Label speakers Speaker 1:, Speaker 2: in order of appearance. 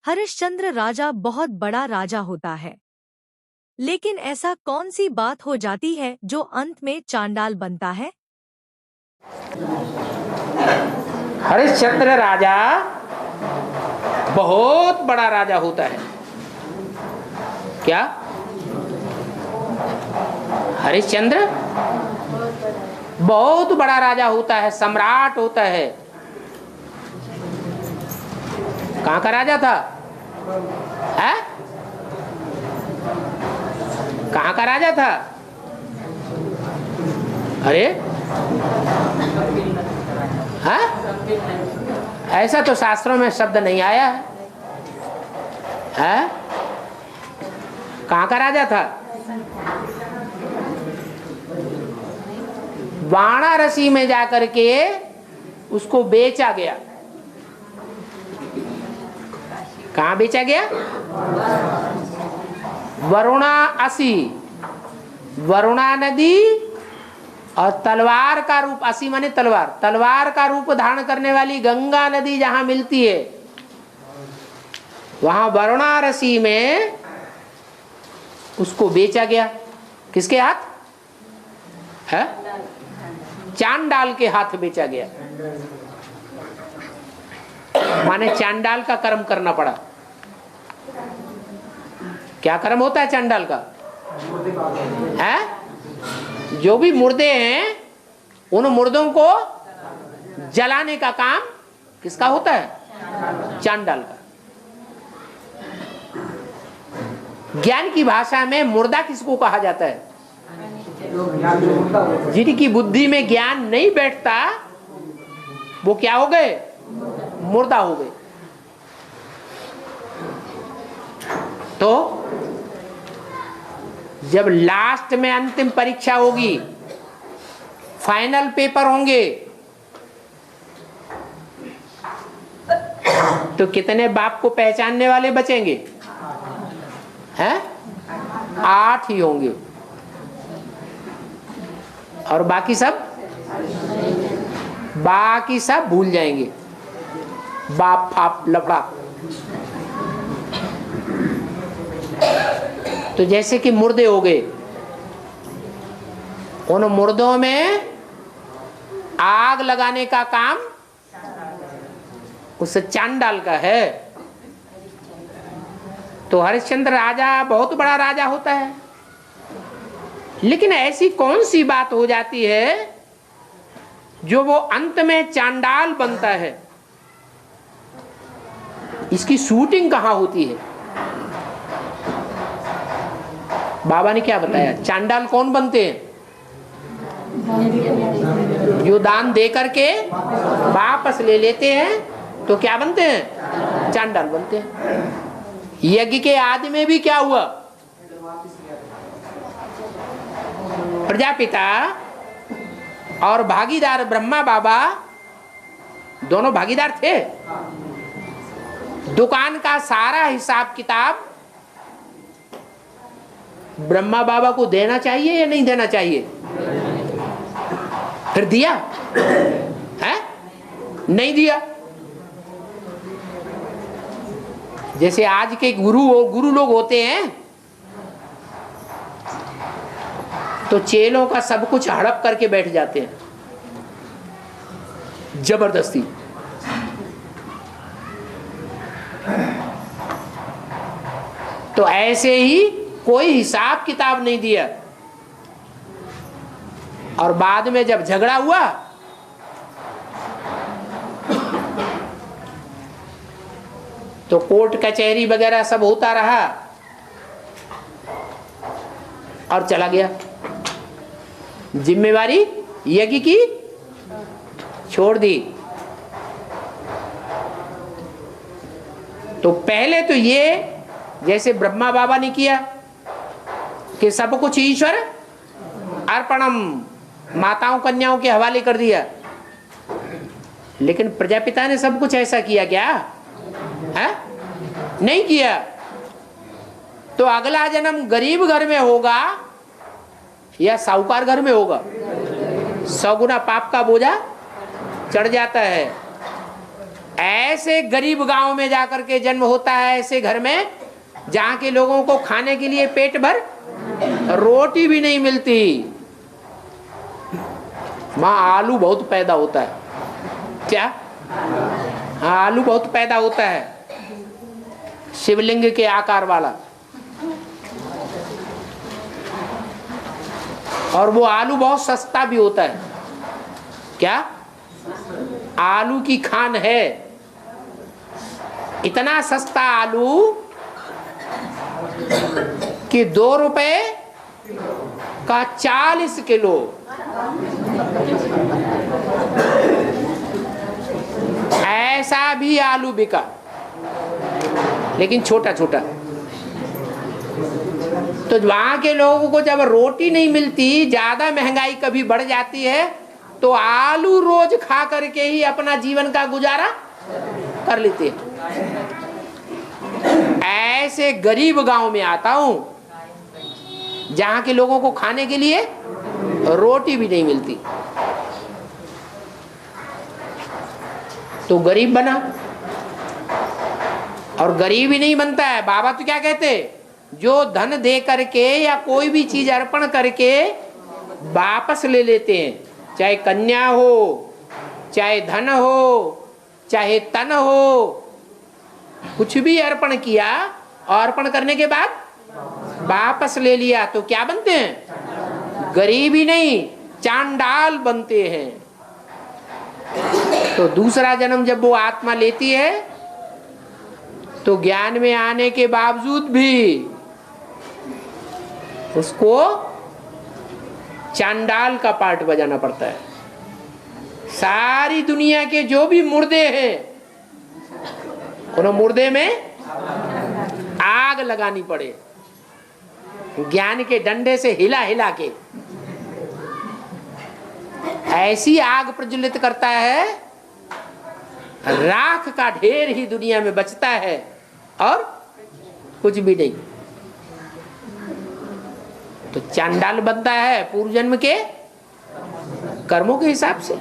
Speaker 1: हरिश्चंद्र राजा बहुत बड़ा राजा होता है, लेकिन ऐसा कौन सी बात हो जाती है जो अंत में चांडाल बनता है?
Speaker 2: हरिश्चंद्र राजा बहुत बड़ा राजा होता है। क्या? हरिश्चंद्र बहुत बड़ा राजा होता है, सम्राट होता है। कहाँ का राजा था? है? कहाँ का राजा था? अरे हाँ? ऐसा तो शास्त्रों में शब्द नहीं आया है। कहाँ का राजा था? वाराणसी में जाकर के उसको बेचा गया। कहाँ बेचा गया? वाराणसी। वरुणा नदी और तलवार का रूप, असी माने तलवार, तलवार का रूप धारण करने वाली गंगा नदी जहां मिलती है, वहां वाराणसी में उसको बेचा गया। किसके हाथ? है? चांडाल के हाथ बेचा गया। माने चांडाल का कर्म करना पड़ा। क्या कर्म होता है चांडाल का? है? जो भी मुर्दे हैं उन मुर्दों को जलाने का काम किसका होता है? चांडाल का। ज्ञान की भाषा में मुर्दा किसको कहा जाता है? जिनकी बुद्धि में ज्ञान नहीं बैठता वो क्या हो गए? मुर्दा हो गए। तो जब लास्ट में अंतिम परीक्षा होगी, फाइनल पेपर होंगे, तो कितने बाप को पहचानने वाले बचेंगे? हैं? 8 ही होंगे। और बाकी सब भूल जाएंगे। बाप फाप लफड़ा। तो जैसे कि मुर्दे हो गए, उन मुर्दों में आग लगाने का काम उस चांडाल का है। तो हरिश्चंद्र राजा बहुत बड़ा राजा होता है, लेकिन ऐसी कौन सी बात हो जाती है जो वो अंत में चांडाल बनता है? इसकी शूटिंग कहां होती है? बाबा ने क्या बताया? चांडाल कौन बनते हैं? जो दान दे करके वापस ले लेते हैं तो क्या बनते हैं? चांडाल बनते हैं। यज्ञ के आदि में भी क्या हुआ? प्रजापिता और भागीदार ब्रह्मा बाबा दोनों भागीदार थे। दुकान का सारा हिसाब किताब ब्रह्मा बाबा को देना चाहिए या नहीं देना चाहिए? फिर दिया है? नहीं दिया। जैसे आज के गुरु लोग होते हैं तो चेलों का सब कुछ हड़प करके बैठ जाते हैं जबरदस्ती। तो ऐसे ही कोई हिसाब किताब नहीं दिया, और बाद में जब झगड़ा हुआ तो कोर्ट कचहरी वगैरह सब होता रहा और चला गया। जिम्मेवारी यज्ञ की छोड़ दी। तो पहले तो ये जैसे ब्रह्मा बाबा ने किया कि सब कुछ ईश्वर अर्पणम, माताओं कन्याओं के हवाले कर दिया, लेकिन प्रजापिता ने सब कुछ ऐसा किया क्या? है? नहीं किया। तो अगला जन्म गरीब घर में होगा या साहूकार घर में होगा? 100 गुना पाप का बोझा चढ़ जाता है। ऐसे गरीब गांव में जाकर के जन्म होता है, ऐसे घर में जहां के लोगों को खाने के लिए पेट भर रोटी भी नहीं मिलती। वहां आलू बहुत पैदा होता है। क्या? हाँ, आलू बहुत पैदा होता है, शिवलिंग के आकार वाला। और वो आलू बहुत सस्ता भी होता है। क्या? आलू की खान है। इतना सस्ता आलू कि 2 रुपए का 40 किलो। ऐसा भी आलू बिका, लेकिन छोटा छोटा। तो वहां के लोगों को जब रोटी नहीं मिलती, ज्यादा महंगाई कभी बढ़ जाती है, तो आलू रोज खा करके ही अपना जीवन का गुजारा कर लेते हैं। ऐसे गरीब गांव में आता हूं जहां के लोगों को खाने के लिए रोटी भी नहीं मिलती। तो गरीब बना, और गरीब ही नहीं बनता है। बाबा तो क्या कहते, जो धन दे करके या कोई भी चीज अर्पण करके वापस ले लेते हैं, चाहे कन्या हो, चाहे धन हो, चाहे तन हो, कुछ भी अर्पण किया और अर्पण करने के बाद वापस ले लिया, तो क्या बनते हैं? गरीब ही नहीं, चांडाल बनते हैं। तो दूसरा जन्म जब वो आत्मा लेती है, तो ज्ञान में आने के बावजूद भी उसको चांडाल का पार्ट बजाना पड़ता है। सारी दुनिया के जो भी मुर्दे हैं, उन मुर्दे में आग लगानी पड़े, ज्ञान के डंडे से हिला हिला के। ऐसी आग प्रज्वलित करता है, राख का ढेर ही दुनिया में बचता है और कुछ भी नहीं। तो चांडाल बनता है पूर्व जन्म के कर्मों के हिसाब से।